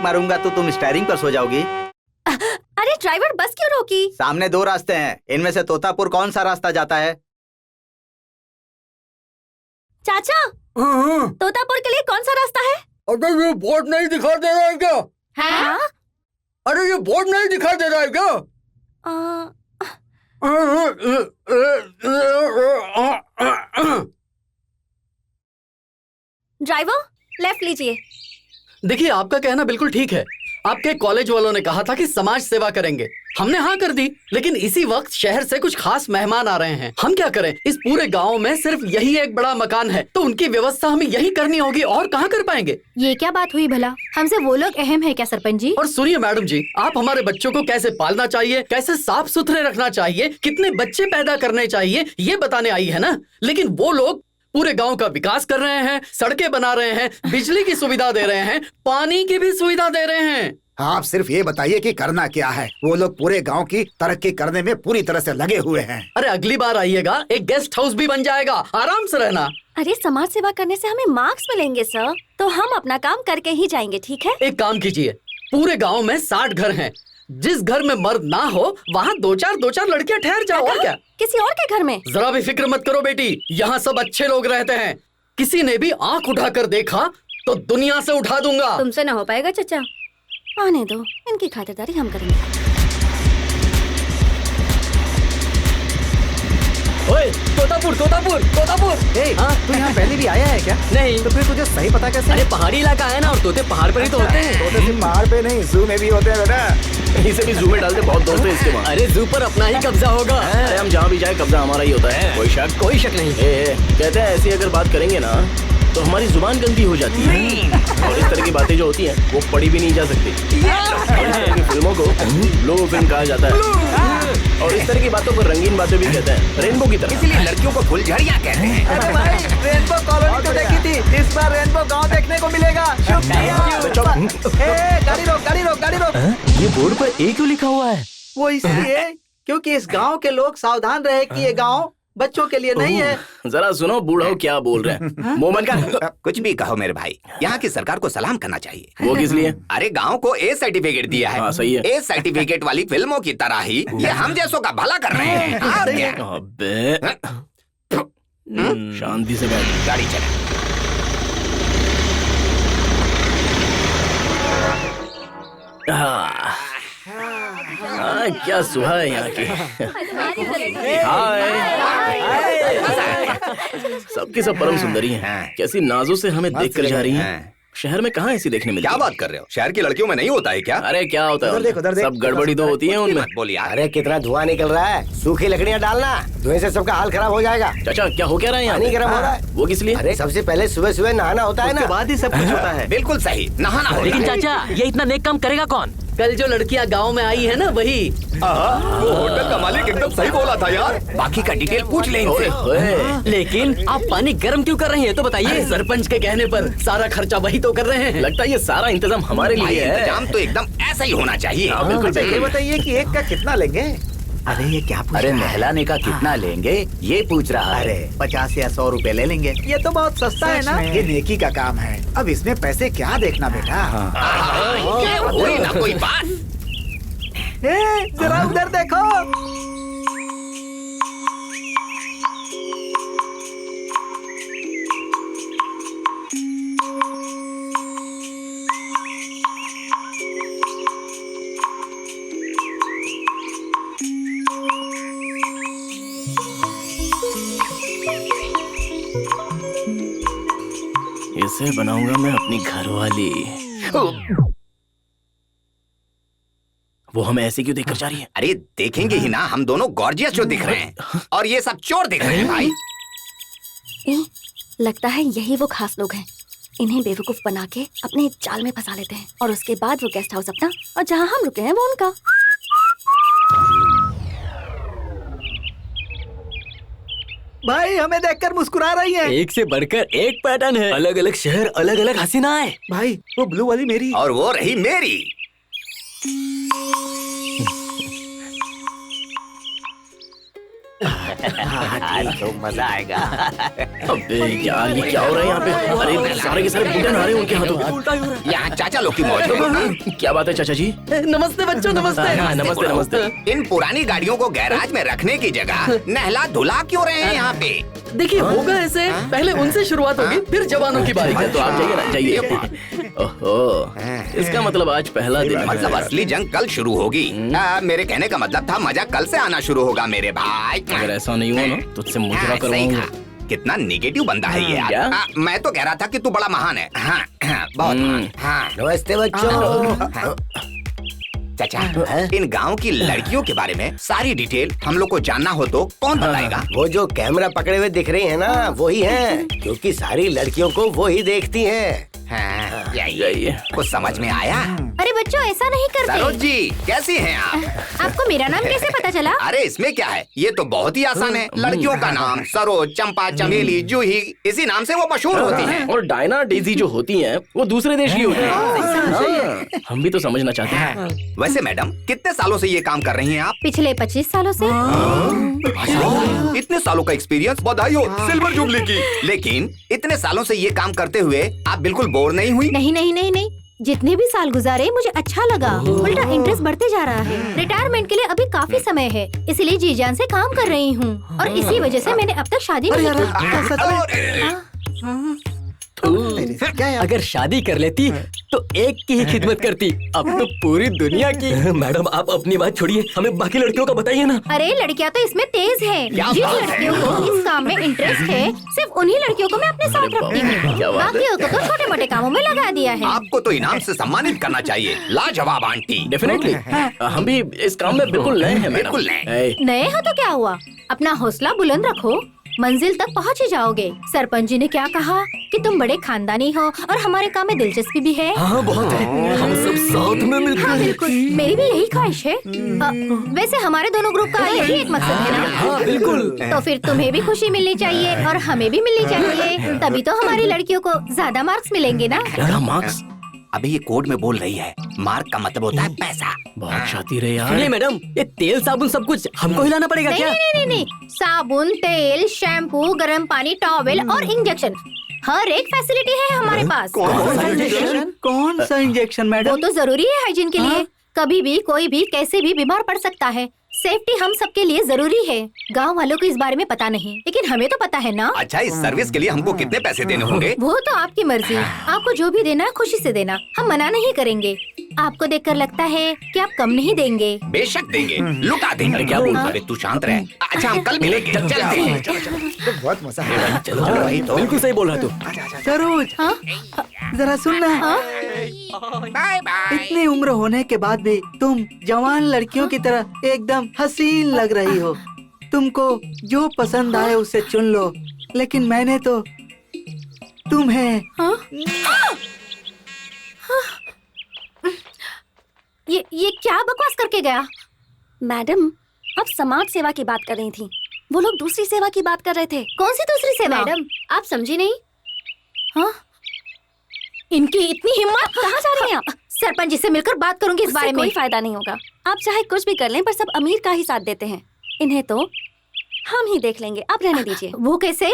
मारूंगा तो तुम स्टीयरिंग पर सो जाओगी। अरे ड्राइवर बस क्यों रोकी? सामने 2 रास्ते हैं, इनमें से तोतापुर कौन सा रास्ता जाता है? चाचा, तोतापुर के लिए कौन सा रास्ता है? अरे ये बोर्ड नहीं दिखा दे रहा है क्या? हाँ? अरे ये बोर्ड नहीं दिखा दे रहा है क्या? ड्राइवर लेफ्ट लीजिए। देखिए, आपका कहना बिल्कुल ठीक है। आपके कॉलेज वालों ने कहा था कि समाज सेवा करेंगे, हमने हाँ कर दी। लेकिन इसी वक्त शहर से कुछ खास मेहमान आ रहे हैं, हम क्या करें? इस पूरे गांव में सिर्फ यही एक बड़ा मकान है, तो उनकी व्यवस्था हमें यही करनी होगी, और कहाँ कर पाएंगे? ये क्या बात हुई भला? हमसे वो लोग अहम है क्या सरपंच जी? और सुनिए मैडम जी, आप हमारे बच्चों को कैसे पालना चाहिए, कैसे साफ सुथरे रखना चाहिए, कितने बच्चे पैदा करने चाहिए, ये बताने आई है ना। लेकिन वो लोग पूरे गांव का विकास कर रहे हैं, सड़कें बना रहे हैं, बिजली की सुविधा दे रहे हैं, पानी की भी सुविधा दे रहे हैं। आप सिर्फ ये बताइए कि करना क्या है। वो लोग पूरे गांव की तरक्की करने में पूरी तरह से लगे हुए हैं। अरे अगली बार आइएगा, एक गेस्ट हाउस भी बन जाएगा, आराम से रहना। अरे समाज सेवा करने से हमें मार्क्स मिलेंगे सर, तो हम अपना काम करके ही जाएंगे, ठीक है? एक काम कीजिए, पूरे गांव में 60 घर हैं, जिस घर में मर्द ना हो वहाँ दो चार लड़कियाँ ठहर जाओ। और क्या? किसी और के घर में? जरा भी फिक्र मत करो बेटी, यहाँ सब अच्छे लोग रहते हैं। किसी ने भी आंख उठाकर देखा तो दुनिया से उठा दूंगा। तुमसे ना हो पाएगा चाचा, आने दो, इनकी खातिरदारी हम करेंगे। ओए, तोतापुर तोतापुर तोतापुर। तू यहाँ पहले भी आया है क्या? नहीं। तो फिर तुझे सही पता कैसे? अरे पहाड़ी इलाका है ना, और तोते पहाड़ पर ही तो होते हैं। तोते सिर्फ पहाड़ पे नहीं, जू में भी होते हैं बेटा। इसे भी जू में डालते, बहुत दोस्त हैं इसके वहाँ। अरे जू पर अपना ही कब्जा होगा। अरे हम जहाँ भी जाए कब्जा हमारा ही होता है, कोई शक नहीं। कहते हैं ऐसी अगर बात करेंगे ना तो हमारी जुबान गंदी हो जाती है, और इस तरह की बातें जो होती हैं वो पढ़ी भी नहीं जा सकती। और इस तरह की फिल्मों को ब्लू फिल्म कहा जाता है, और इस तरह की बातों को रंगीन बातें भी कहते हैं, रेनबो की तरह। इसलिए लड़कियों को फुलझड़ियाँ कहते हैं। अरे भाई, रेनबो कॉलोनी तो देखी थी, इस बार रेनबो गांव देखने को मिलेगा। गाड़ी रोक गाड़ी रोक गाड़ी रोक। ये बोर्ड पर ए क्यों लिखा हुआ है? वो इसलिए क्योंकि इस गांव के लोग सावधान रहे कि ये गांव बच्चों के लिए नहीं है। जरा सुनो बूढ़ो क्या बोल रहे हैं। मुंह बंद कर। कुछ भी कहो मेरे भाई, यहाँ की सरकार को सलाम करना चाहिए। वो किस लिए? अरे गांव को ए सर्टिफिकेट दिया है। हाँ, सही है। ए सर्टिफिकेट वाली फिल्मों की तरह ही ये हम जैसों का भला कर रहे हैं। और क्या? अबे शांति से बैठ, गाड़ी चला। क्या सुहा है यहाँ की। हाय, सबकी सब परम सुंदरी हैं। कैसी नाजों से हमें देख कर जा रही हैं। शहर में कहाँ ऐसी देखने मिलती है? क्या बात कर रहे हो? शहर की लड़कियों में नहीं होता है क्या? अरे क्या होता है? उधर देख। सब गड़बड़ी तो होती है उनमें। बोलिए। अरे कितना धुआं निकल रहा है, सूखी लकड़ियाँ डालना, धुएं से सबका हाल खराब हो जाएगा। चाचा क्या हो क्या रहा है यहाँ? पानी गर्म हो रहा है। वो किस लिए? अरे सबसे पहले सुबह सुबह नहाना होता है ना, उसके बाद ही सब कुछ होता है। बिल्कुल सही, नहाना होता है। लेकिन चाचा, ये इतना नेक काम करेगा कौन? कल जो लड़कियां गांव में आई है ना, वही। वो होटल का मालिक एकदम सही बोला था यार। बाकी का डिटेल पूछ ले इनसे। लेकिन आप पानी गर्म क्यों कर रही हैं, तो बताइए। सरपंच के कहने पर सारा खर्चा वही तो कर रहे हैं। लगता है ये सारा इंतजाम हमारे लिए है। इंतजाम तो एकदम ऐसा ही होना चाहिए। बिल्कुल ये बताइए कि एक का कितना लेंगे? अरे ये क्या पूछ अरे रहा है? नहलाने का कितना लेंगे ये पूछ रहा है। अरे 50 या 100 रुपए ले लेंगे। ये तो बहुत सस्ता है ना। ये नेकी का काम है, अब इसमें पैसे क्या देखना बेटा। कोई ना कोई बात। जरा उधर देखो। इसे बनाऊंगा मैं अपनी घरवाली। वो हमें ऐसे क्यों देखकर जा रही है? अरे देखेंगे ही ना, हम दोनों गॉर्जियस जो दिख रहे हैं और ये सब चोर दिख रहे हैं भाई। लगता है यही वो खास लोग हैं। इन्हें बेवकूफ बना के अपने जाल में फंसा लेते हैं और उसके बाद वो गेस्ट हाउस अपना और जहाँ हम रुके हैं वो उनका। भाई हमें देखकर मुस्कुरा रही है। एक से बढ़कर एक पैटर्न है, अलग अलग शहर, अलग अलग हसीनाएं। भाई वो ब्लू वाली मेरी और वो रही मेरी। आज तो मजा आएगा। अबे यार ये क्या हो रहा है यहाँ पे? अरे सारे के सारे बूटे नहा रहे हैं उनके हाथों। यहाँ चाचा लोग की मौज है। क्या बात है चाचा जी? नमस्ते बच्चों, नमस्ते। हाँ, नमस्ते नमस्ते। इन पुरानी गाड़ियों को गैराज में रखने की जगह नहला धुला क्यों रहे हैं यहाँ पे? देखिए होगा ऐसे, पहले उनसे शुरुआत होगी, फिर जवानों की बारी। तो आप जाइए ना, जाइए। ओहो, इसका मतलब आज पहला दिन है। मतलब असली जंग कल शुरू होगी। मेरे कहने का मतलब था मजा कल से आना शुरू होगा मेरे भाई। अगर ऐसा नहीं हुआ ना तो तुझसे मुजरा करवाऊंगा। कितना नेगेटिव बंदा है ये क्या? यार। मैं तो कह रहा था कि तू बड़ा महान है। हाँ, बहुत महान। हाँ। नमस्ते बच्चों। चाचा, इन गांव की लड़कियों के बारे में सारी डिटेल हम लोग को जानना हो तो कौन बताएगा? वो जो कैमरा पकड़े हुए दिख रही है ना, वही है, क्योंकि सारी लड़कियों को वो ही देखती हैं। हाँ, जाइए। कुछ समझ में आया? अरे बच्चों ऐसा नहीं सरोज करते। जी कैसी हैं आप? आपको मेरा नाम कैसे पता चला? अरे इसमें क्या है, ये तो बहुत ही आसान है। लड़कियों का नाम सरोज, चंपा, चमेली, जूही, इसी नाम से वो मशहूर होती हैं। और डायना, डेजी जो होती हैं वो दूसरे देश की होती हैं। हाँ, हम भी तो समझना चाहते हैं। वैसे मैडम कितने सालों से ये काम कर रही हैं आप? पिछले 25 सालों से। इतने सालों का एक्सपीरियंस, बधाई हो सिल्वर जुबली की। लेकिन इतने सालों से ये काम करते हुए आप बिल्कुल बोर नहीं हुई? नहीं नहीं नहीं नहीं, जितने भी साल गुजारे मुझे अच्छा लगा। उल्टा इंटरेस्ट बढ़ते जा रहा है। रिटायरमेंट के लिए अभी काफी समय है, इसलिए जी जान से काम कर रही हूँ और इसी वजह से मैंने अब तक शादी नहीं की। अगर शादी कर लेती तो एक की ही खिदमत करती, अब तो पूरी दुनिया की। मैडम आप अपनी बात छोड़िए, हमें बाकी लड़कियों का बताइए ना। अरे लड़कियां तो इसमें तेज हैं। जिन लड़कियों को इस काम में इंटरेस्ट है, सिर्फ उन्हीं लड़कियों को मैं अपने साथ रखती हूँ। बाकियों को तो छोटे मोटे कामों में लगा दिया है। आपको तो इनाम से सम्मानित करना चाहिए। लाजवाब आंटी। डेफिनेटली, हम भी इस काम में बिल्कुल नए हैं मैडम। बिल्कुल नए। नए हो तो क्या हुआ, अपना हौसला बुलंद रखो, मंजिल तक पहुँच ही जाओगे। सरपंच जी ने क्या कहा कि तुम बड़े खानदानी हो और हमारे काम में दिलचस्पी भी है। हाँ बहुत है, हम सब साथ में मिलकर। हाँ बिल्कुल, मेरी भी यही ख्वाहिश है। वैसे हमारे दोनों ग्रुप का यही एक मकसद है ना? हाँ बिल्कुल। तो फिर तुम्हें भी खुशी मिलनी चाहिए और हमें भी मिलनी चाहिए, तभी तो हमारी लड़कियों को ज्यादा मार्क्स मिलेंगे ना। क्या मार्क्स? अभी ये कोड में बोल रही है, मार्क का मतलब होता है पैसा। बहुत शातिर है यार। सुनिए मैडम, ये तेल साबुन सब कुछ हमको हिलाना पड़ेगा नहीं क्या? नहीं नहीं नहीं, साबुन, तेल, शैम्पू, गर्म पानी, टॉवेल और इंजेक्शन, हर एक फैसिलिटी है हमारे पास। कौन सा इंजेक्शन वो मैडम? तो जरूरी है हाइजीन के लिए। कभी भी कोई भी कैसे भी बीमार पड़ सकता है। सेफ्टी हम सबके लिए जरूरी है। गांव वालों को इस बारे में पता नहीं, लेकिन हमें तो पता है ना। अच्छा, इस सर्विस के लिए हमको कितने पैसे देने होंगे? वो तो आपकी मर्जी, आपको जो भी देना है खुशी से देना, हम मना नहीं करेंगे। आपको देखकर लगता है कि आप कम नहीं देंगे। बेशक देंगे, लुटा देंगे। क्या बोल? अरे तू शांत रह। अच्छा हम कल मिलेंगे। चलते हैं। तो बहुत मजा है। चलो वही तो। बिल्कुल सही बोल रहा तू। सरोज हाँ? जरा सुनना। Bye bye. इतनी उम्र होने के बाद भी तुम जवान लड़कियों की तरह एकदम हसीन लग रही हो। तुमको जो पसंद आए उसे चुन लो, लेकिन मैंने तो तुम्हें। हाँ? ये क्या बकवास करके गया? मैडम आप समाज सेवा की बात कर रही थी, वो लोग दूसरी सेवा की बात कर रहे थे। कौन सी दूसरी सेवा? मैडम आप समझी नहीं? हाँ? इनकी इतनी हिम्मत! कहाँ जा रही हैं आप? सरपंच जी से मिलकर बात करूंगी इस बारे में। कोई फायदा नहीं होगा। आप चाहे कुछ भी कर लें, पर सब अमीर का ही साथ देते हैं। इन्हें तो हम ही देख लेंगे, आप रहने दीजिए। वो कैसे?